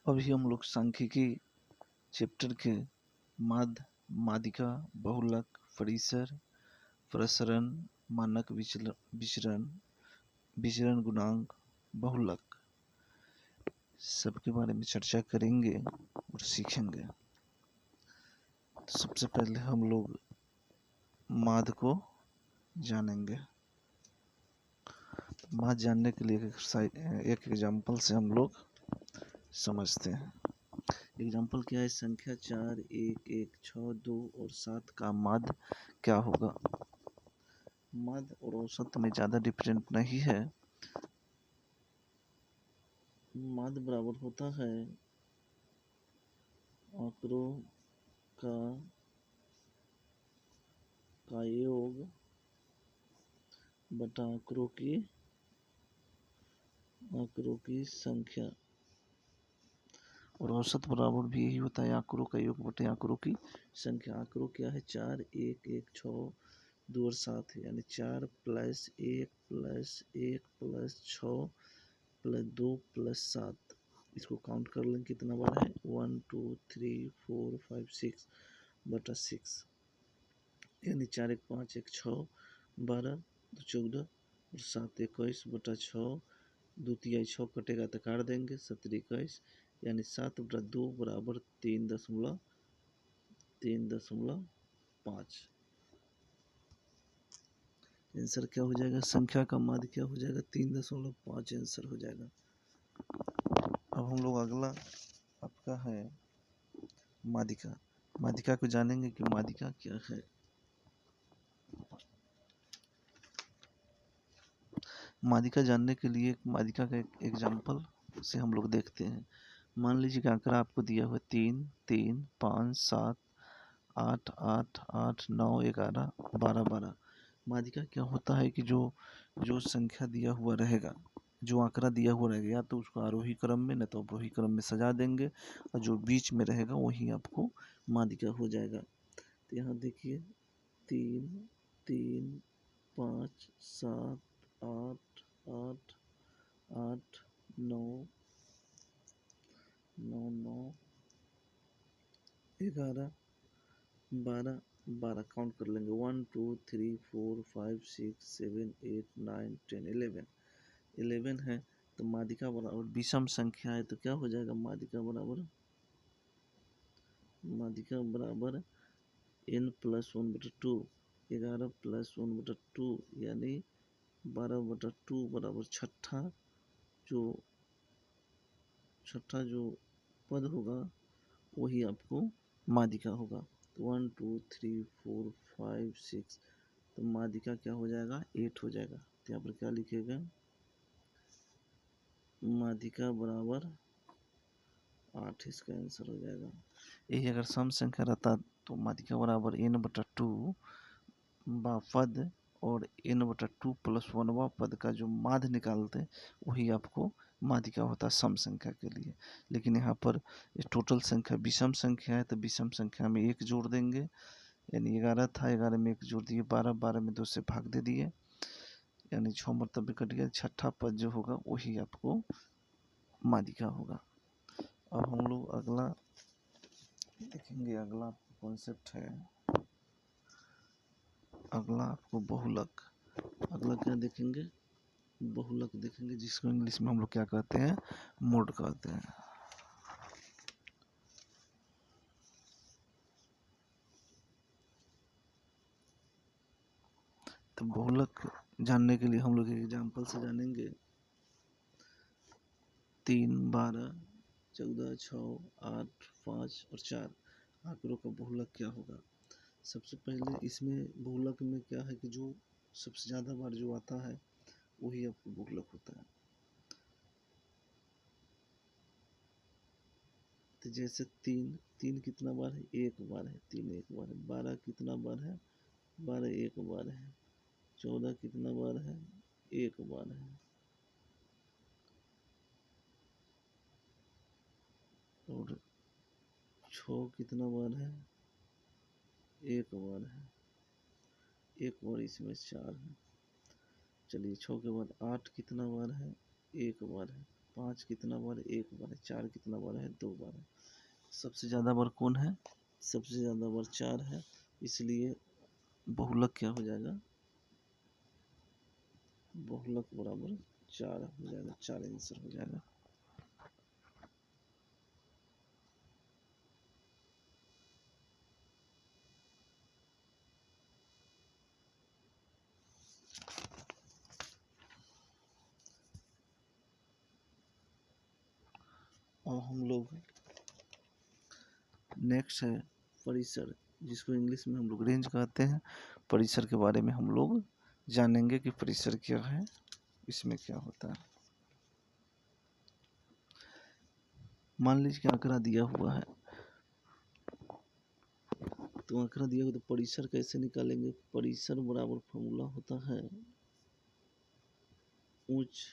अभी हम लोग सांख्यिकी चैप्टर के माध्य, माध्यिका, बहुलक, परिसर, प्रसरण, मानक विचरण, विचरण गुणांक, बहुलक सबके बारे में चर्चा करेंगे और सीखेंगे। तो सबसे पहले हम लोग माध्य को जानेंगे। माध्य जानने के लिए एक एग्जाम्पल से हम लोग समझते हैं। एग्जाम्पल क्या है? संख्या 4, 1, 1, 6, 2 और 7 का माध्य क्या होगा? माध्य और औसत में ज़्यादा डिफरेंट नहीं है। माध्य बराबर होता है आंकड़ों का योग बटा आंकड़ों की संख्या। और औसत बराबर भी यही होता है आंकड़ों का योग बटे आंकड़ों की संख्या। आंकड़ों क्या है? 4, 1, 1, 6, 2 और 7 है, यानी 4 + 1 + 1 + 6 + 2 + 7। इसको काउंट कर लें कितना बार है? 1, 2, 3, 4, 5, 6 बटा 6, यानी 4, 1, 5, 1, 6, 12, 2, 14 और 7, 21 बटा 6, 2 तिहाई 6 कटेगा तो काट देंगे, 7, 21 यानी 7 बटा 2 बराबर 3.5। आंसर क्या हो जाएगा? संख्या का माध्य क्या हो जाएगा? 3.5 आंसर हो जाएगा। अब हम लोग अगला आपका है माध्यिका। माध्यिका को जानेंगे कि माध्यिका क्या है। माध्यिका जानने के लिए माध्यिका का एक एग्जाम्पल से हम लोग देखते हैं। मान लीजिए कि आंकड़ा आपको दिया हुआ 3, 3, 5, 7, 8, 8, 8, 9, 11, 12, 12। माध्यिका क्या होता है कि जो संख्या दिया हुआ रहेगा, जो आंकड़ा दिया हुआ रहेगा, या तो उसको आरोही क्रम में, न तो अवरोही क्रम में सजा देंगे, और जो बीच में रहेगा वही आपको माध्यिका हो जाएगा। तो यहाँ देखिए 3, 3, 5, 7, 8, 8, 8, 9, 9, 9, 11, 12, 12 काउंट कर लेंगे। 1, 2, 3, 4, 5, 6, 7, 8, 9, 10, 11 है। तो माध्यिका बराबर विषम संख्या है तो क्या हो जाएगा? माध्यिका बराबर n + 1/2, 11 + 1/2 यानी 12/2 बराबर छठा जो पद होगा वही आपको माध्यिका होगा। 1, 2, 3, 4, 5, 6, तो माध्यिका क्या हो जाएगा? 8 हो जाएगा। तो यहाँ पर क्या लिखेगा? माध्यिका बराबर 8 इसका आंसर हो जाएगा। यही अगर सम संख्या रहता तो माध्यिका बराबर n/2 पद और n/2 + 1वां पद का जो माध्य निकालते वही आपको माध्यिका होता सम संख्या के लिए। लेकिन यहाँ पर टोटल संख्या विषम संख्या है तो विषम संख्या में 1 जोड़ देंगे, यानी 11 था, 11 में 1 जोड़ दिए, 12, 12 में 2 से भाग दे दिए, यानी 6 मरतबे कट गया। छठा पद जो होगा वही आपको माध्यिका होगा। अब हम लोग अगला देखेंगे। अगला कॉन्सेप्ट है, अगला आपको बहुलक। अगला क्या देखेंगे? बहुलक देखेंगे, जिसको इंग्लिश में हम लोग क्या कहते हैं? मोड कहते हैं। तो बहुलक जानने के लिए हम लोग एक एग्जाम्पल से जानेंगे। 3, 12, 14, 6, 8, 5 और 4 आंकड़ों का बहुलक क्या होगा? सबसे पहले इसमें बहुलक में क्या है कि जो सबसे ज़्यादा बार जो आता है वही आपको बहुलक होता है। तो जैसे 3 कितना बार है? 1 बार है। 3 1 बार है। 12 कितना बार है? 12 1 बार है। 14 कितना बार है? 1 बार है। और 6 कितना बार है? 1 बार है। 1 बार इसमें 4 है। चलिए 6 के बाद 8 कितना बार है? 1 बार है। 5 कितना बार, 1 बार है। 4 कितना बार है, 2 बार है। सबसे ज़्यादा बार कौन है, सबसे ज़्यादा बार 4 है, इसलिए बहुलक क्या हो जाएगा, बहुलक बराबर 4 हो जाएगा, 4 आंसर हो जाएगा। और हम लोग नेक्स्ट है परिसर, जिसको इंग्लिश में हम लोग रेंज कहते हैं। परिसर के बारे में हम लोग जानेंगे कि परिसर क्या है, इसमें क्या होता है। मान लीजिए कि आंकड़ा दिया हुआ है, तो आंकड़ा दिया हुआ तो परिसर कैसे निकालेंगे। परिसर बराबर फॉर्मूला होता है उच्च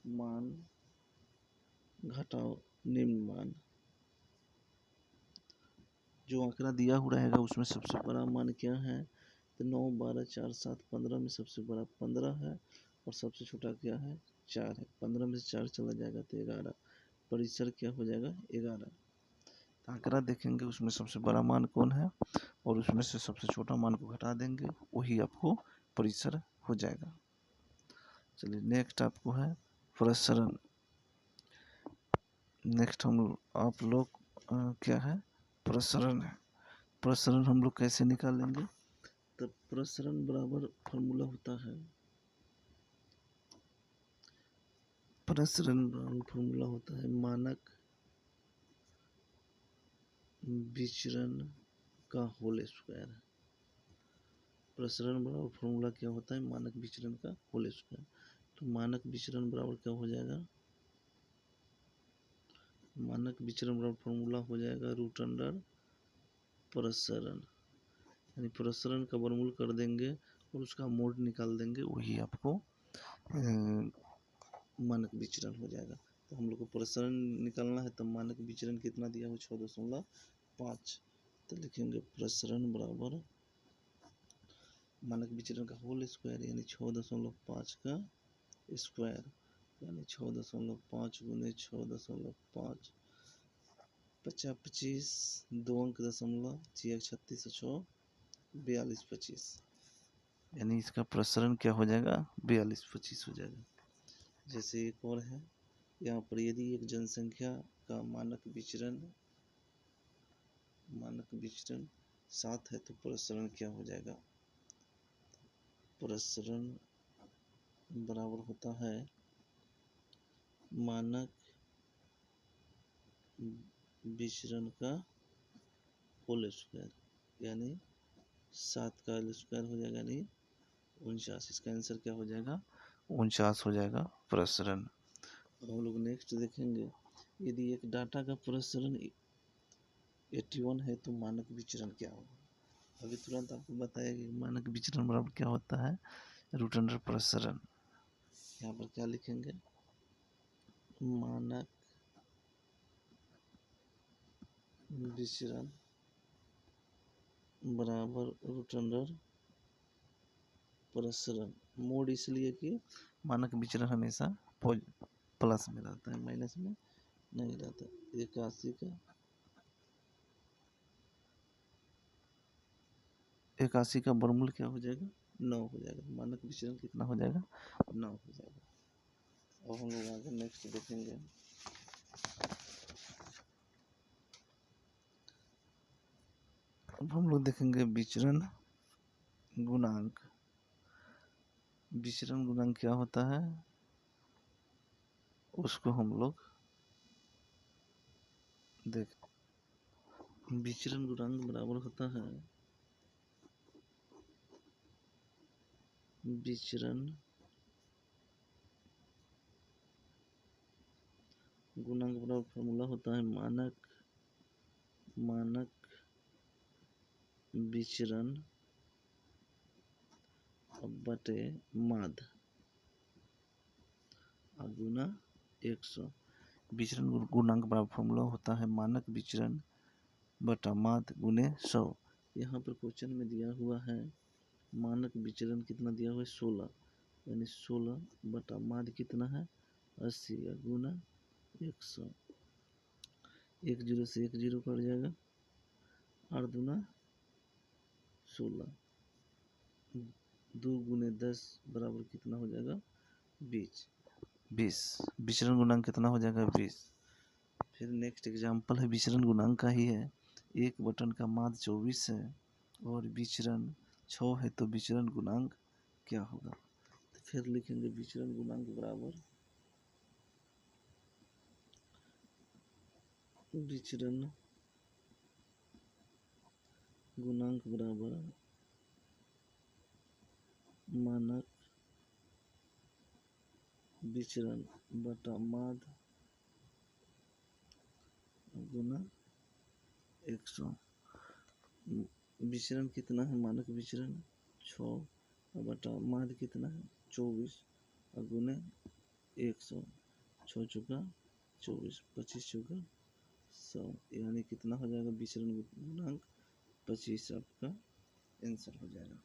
मान घटाओ निम्न मान। जो आंकड़ा दिया हुआ रहेगा उसमें सबसे बड़ा मान क्या है, तो 9, 12, 4, 7, 15 में सबसे बड़ा 15 है और सबसे छोटा क्या है, 4 है। 15 में से 4 चला जाएगा तो 11। परिसर क्या हो जाएगा, 11। आंकड़ा देखेंगे उसमें सबसे बड़ा मान कौन है और उसमें से सबसे छोटा मान को घटा देंगे, वही आपको परिसर हो जाएगा। चलिए नेक्स्ट आपको है प्रसरण। नेक्स्ट आप लोग क्या है, प्रसरण है। प्रसरण हम लोग कैसे निकालेंगे, तो प्रसरण बराबर फॉर्मूला होता है, प्रसरण बराबर फॉर्मूला होता है मानक विचरण का होल स्क्वायर। प्रसरण बराबर फॉर्मूला क्या होता है, मानक विचरण का होल स्क्वायर। तो मानक विचरण बराबर क्या हो जाएगा, मानक विचरण बराबर फॉर्मूला हो जाएगा रूट अंडर प्रसरण, यानी प्रसरण का वर्गमूल कर देंगे और उसका मोड निकाल देंगे, वही आपको मानक विचरण हो जाएगा। तो हम लोग को प्रसरण निकालना है, तो मानक विचरण कितना दिया हो, 6.5। तो लिखेंगे प्रसरण बराबर मानक विचरण का होल स्क्वायर यानी 6.5 का स्क्वायर, यानी 6.5 गुने 6.5, 50, 2 अंक दशमलव, 36, 6, 42, 25, यानी इसका प्रसरण क्या हो जाएगा, 42, 25 हो जाएगा। जैसे एक और है, यहाँ पर यदि एक जनसंख्या का मानक विचरण 7 है तो प्रसरण क्या हो जाएगा, प्रसरण बराबर होता है मानक विचरण का होल स्क्वायर, यानी 7 का स्क्वायर हो जाएगा, यानी 49। इसका आंसर क्या हो जाएगा, 49 हो जाएगा प्रसरण। और हम लोग नेक्स्ट देखेंगे, यदि एक डाटा का प्रसरण 81 है तो मानक विचरण क्या होगा। अभी तुरंत आपको बताया कि मानक विचरण बराबर क्या होता है, रूट अंडर प्रसरण। यहाँ पर क्या लिखेंगे, मानक विचरण बराबर रूट अंडर प्रसरण। मोड इसलिए कि मानक विचरण हमेशा प्लस में रहता है, माइनस में नहीं रहता। 81 का वर्गमूल क्या हो जाएगा, 9 हो जाएगा। मानक विचरण कितना हो जाएगा, 9 हो जाएगा। और हम लोग आगे नेक्स्ट देखेंगे, अब हम लोग देखेंगे विचरण गुणांक। विचरण गुणांक क्या होता है, उसको हम लोग देख। विचरण गुणांक बराबर होता है विचरण गुणांक बराबर फॉर्मूला होता है मानक विचरण बटे माध्य गुना 100। विचरण गुणांक बराबर फॉर्मूला होता है मानक विचरण बटा माध्य गुने 100। यहाँ पर क्वेश्चन में दिया हुआ है मानक विचरण कितना दिया हुआ है, 16, यानी 16 बटा माध्य कितना है, 80 गुना 100, 1 जीरो से 1 जीरो कट जाएगा, 8 दूना 16, 2 गुने 10 बराबर कितना हो जाएगा 20, विचरण गुणांक कितना हो जाएगा 20। फिर नेक्स्ट एग्जाम्पल है विचरण गुणांक का ही है, एक बटन का माध्य 24 है और विचरण 6 है, तो विचरण गुणांक क्या होगा। तो फिर लिखेंगे विचरण गुणांक बराबर विचरण गुणांक बराबर मानक विचरण बटा माध्य गुना 100। विचरण कितना है, मानक विचरण 6 बटा माध्य कितना है 24 और गुने 100, 6 चौका 24, 25 चौका 100, यानी कितना हो जाएगा विचरण गुणांक 25 आपका आंसर हो जाएगा।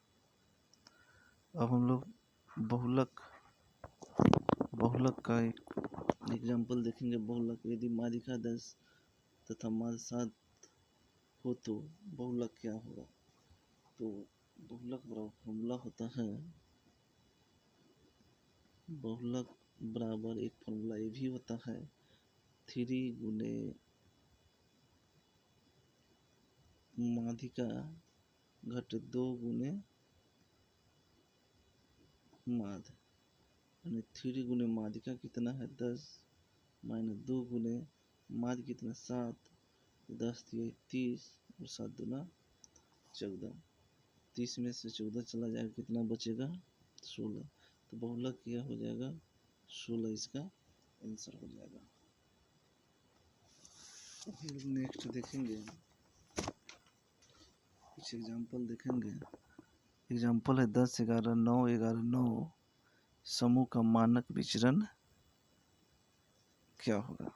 अब हम लोग बहुलक का एक एग्जाम्पल देखेंगे। बहुलक यदि माध्यिका 10 तथा माध्य 7 हो तो बहुलक क्या होगा। तो बहुलक बराबर फॉर्मूला होता है, बहुलक बराबर एक फॉर्मूला ये भी होता है 3 गुने माध्यिका घट 2 गुने माध्य, यानी 3 गुने माध्यिका कितना है 10 माइनस 2 गुने माध्य कितना 7, 10 दिए 30 और 7 दूना 14, 30 में से 14 चला जाएगा कितना बचेगा 16, तो बहुलक क्या हो जाएगा 16 इसका आंसर हो जाएगा। हम लोग नेक्स्ट देखेंगे, कुछ एग्जाम्पल देखेंगे। एग्जाम्पल है 10 11 9 11 9 समूह का मानक विचरण क्या होगा।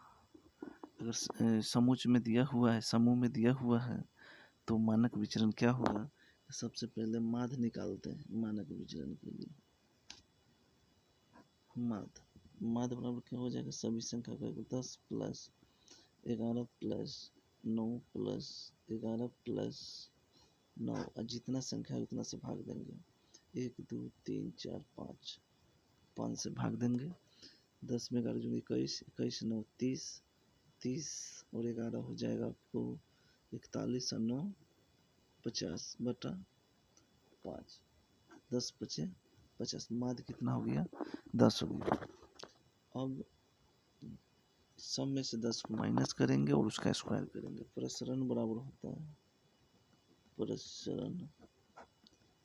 अगर समूह में दिया हुआ है तो मानक विचरण क्या होगा। सबसे पहले माध्य निकालते हैं मानक विचरण के लिए। माध्य बराबर क्या हो जाएगा, सभी संख्या का 10 प्लस 11 प्लस 9 प्लस 11 प्लस 9, और जितना संख्या है उतना से भाग देंगे, 1 2 3 4 5, 5 से भाग देंगे। 10 में 11 जो 21, 21 9 30, 30 और 11 हो जाएगा आपको 41 और 9 50 बटा 5, 10 बचे 50, माध्य कितना हो गया 10 हो गया। अब सब में से 10 को माइनस करेंगे और उसका स्क्वायर करेंगे। प्रसरण बराबर होता है, प्रसरण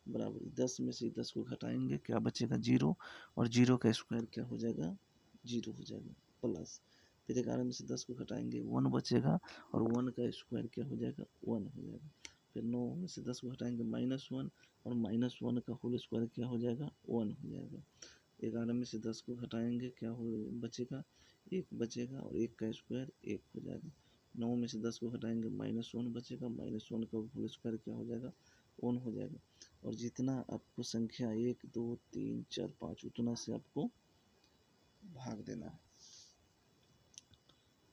बराबर 10 में से 10 को घटाएंगे क्या बचेगा 0, और 0 का स्क्वायर क्या हो जाएगा 0 हो जाएगा, प्लस फिर 11 में से 10 को घटाएंगे 1 बचेगा और 1 का स्क्वायर क्या हो जाएगा 1 हो जाएगा। फिर 9 में से 10 को घटाएंगे -1 और -1 का होल स्क्वायर क्या हो जाएगा 1 हो जाएगा। 11 में से 10 को घटाएंगे क्या हो बचेगा 1 बचेगा और 1 का स्क्वायर 1 हो जाएगा। 9 में से 10 को घटाएंगे -1 बचेगा, -1 का होल स्क्वायर क्या हो जाएगा 1 हो जाएगा। और जितना आपको संख्या 1 2 3 4 5 उतना से आपको भाग देना है,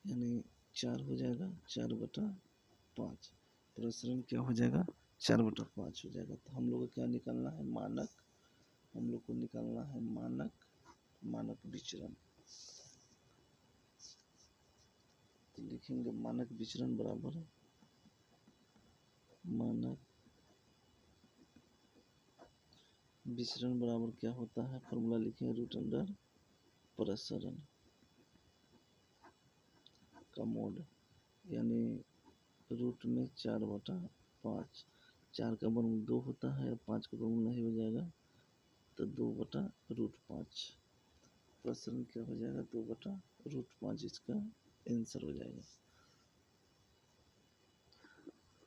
यानी 4 हो जाएगा 4 बटा 5, प्रसरण क्या हो जाएगा 4 बटा 5 हो जाएगा। तो हम लोग को क्या निकालना है मानक, हम लोग को निकालना है मानक विचरण। तो लिखेंगे मानक विचरण बराबर मानक विचरण बराबर क्या होता है, फॉर्मूला लिखें रूट अंडर प्रसरण का मोड, यानी रूट में 4 बटा 5, 4 का वर्गमूल 2 होता है, 5 का वर्गमूल नहीं हो जाएगा तो 2 बटा रूट 5, प्रसरण क्या हो जाएगा 2 बटा रूट 5 इसका आंसर हो जाएगा।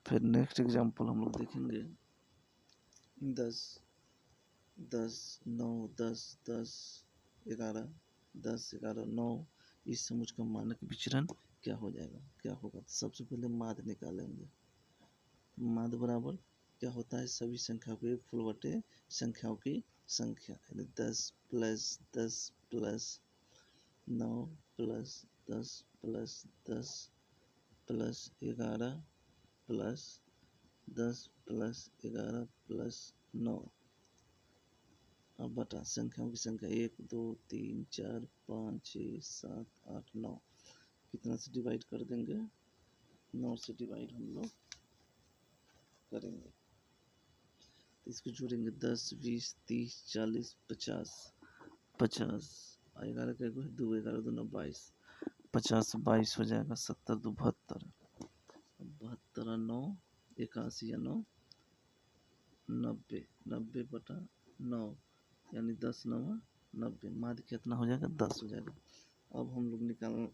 फिर नेक्स्ट एग्जांपल हम लोग देखेंगे 10 10 9 10 10 11 10 11 9 इस समूह का मानक विचरण क्या हो जाएगा क्या होगा। सबसे पहले माध्य निकालेंगे। माध्य बराबर क्या होता है, सभी संख्याओं के फुल बटे संख्याओं की संख्या, यानी 10 plus 10 plus 9 plus 10 plus 10 plus 11 plus 10 plus 11 plus 9। अब बटा संख्याओं की संख्या 1 2 3 4 5 6 7 8 9 कितना से डिवाइड कर देंगे? 9 से डिवाइड हम लोग करेंगे। तो इसको जोड़ेंगे 10 20 30 40 50 50 11 का 2 11 2 22 50 22 हो जाएगा 70 2 72 72 9 81 या 9 90 90 बटा 9 यानी 10 9 90 माध्य कितना हो जाएगा? 10 हो जाएगा। अब हम लोग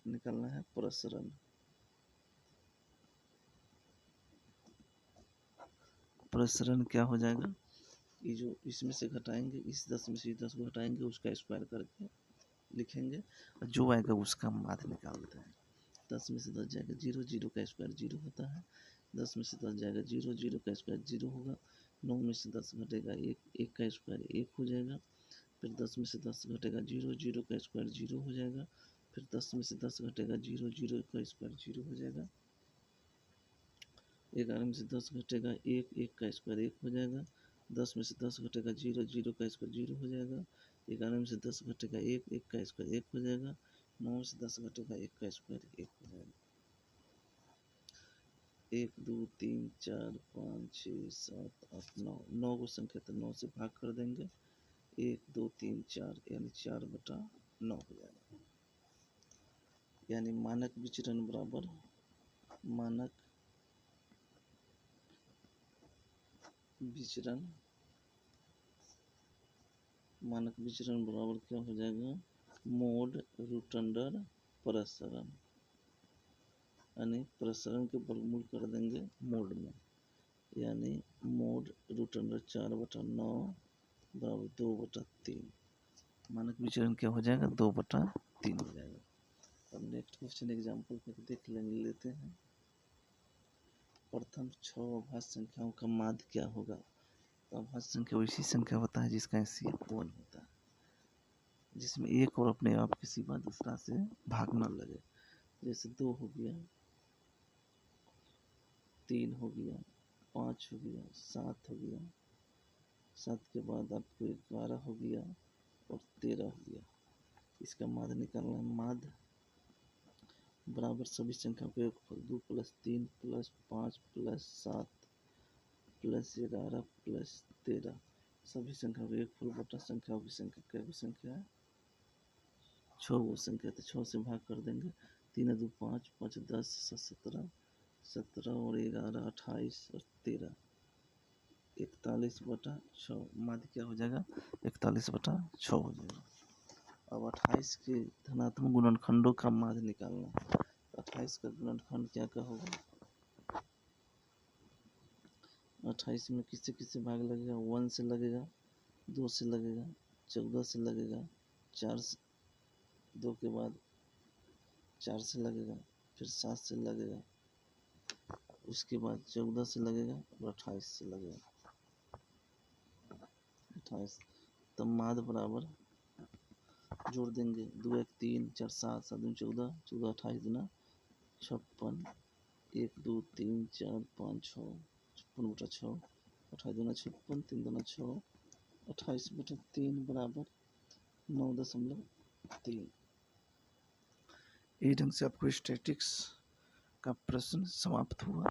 निकालना है प्रसरण। प्रसरण क्या हो जाएगा? ये जो इसमें से घटाएंगे, इस 10 में से 10 को घटाएंगे, उसका स्क्वायर करके लिखेंगे और जो आएगा उसका माध्य निकालते हैं। 10 में से 10 जाएगा 0 0 का स्क्वायर 0 होता है। 10 में से 10 जाएगा 0 0 का स्क्वायर 0 होगा। 9 में से 10 घटेगा 1 1 का स्क्वायर 1 हो जाएगा। फिर 10 में से 10 घटेगा 0 0 का स्क्वायर 0 हो जाएगा। फिर 10 में से 10 घटेगा 0 0 का स्क्वायर 0 हो जाएगा। 11 में से 10 घटेगा 1 1 का स्क्वायर 1 हो जाएगा। 10 में से 10 घटेगा 0 0 का स्क्वायर 0 हो जाएगा। 11 में से 10 घटेगा 1 1 का स्क्वायर 1 हो जाएगा। 9 में से 10 घटेगा 1 का स्क्वायर 1 हो जाएगा। 1 2 3 4 5 6 7 8 9 9 को संख्या तो 9 से भाग कर देंगे। 1 2 3 4 यानी 4 बटा 9 हो जाएगा। यानी मानक विचरण बराबर मानक विचरण बराबर क्या हो जाएगा? मोड रूट अंडर प्रसरण, यानी प्रसरण के वर्गमूल कर देंगे मोड में, यानी मोड रूट अंडर 4 बटा 9 बराबर 2 बटा 3। मानक विचरण क्या हो जाएगा? 2 बटा 3 हो जाएगा। अब नेक्स्ट क्वेश्चन एग्जाम्पल करके देख लेते हैं। प्रथम 6 अभाज्य संख्याओं का माध्य क्या होगा? तो अभाज्य संख्या वैसी संख्या होता है जिसका HCF 1 होता है, जिसमें एक और अपने आप के सिवा दूसरा से भाग न लगे। जैसे 2 हो गया, 3 हो गया, 5 हो गया, 7 हो गया, 7 के बाद आपको 11 हो गया और 13 हो गया। इसका माध्य निकालना है। माध्य बराबर सभी संख्या को योगफल 2 plus 3 plus 5 plus 7 plus 11 plus 13 सभी संख्या को योगफल बटा संख्याओं की संख्या। क्या संख्या है? 6 वो संख्या, तो 6 से भाग कर देंगे। 3 2 5 5 10 17 17 और 11 28 और 13 41 बटा 6 माध्य क्या हो जाएगा? 41 बटा 6 हो जाएगा। अब 28 के धनात्मक गुणनखंडों का माध्य निकालना है। 28 का गुणनखंड क्या क्या होगा? 28 में किससे किससे भाग लगेगा? 1 से लगेगा, 2 से लगेगा, 14 से लगेगा, 4 से 2 के बाद 4 से लगेगा, फिर 7 से लगेगा, उसके बाद 14 से लगेगा और 28 से लगेगा। 28 तब माध्य बराबर जोड़ देंगे। 2 1 3 4 7 7 2 14 14 28 दुना 56 1 2 3 4 5 6 56 बटा 6 28 दुना 56 3 दुना 6 28 बटा 3 बराबर 9.3। ये ढंग से आपको स्टैटिक्स का प्रश्न समाप्त हुआ।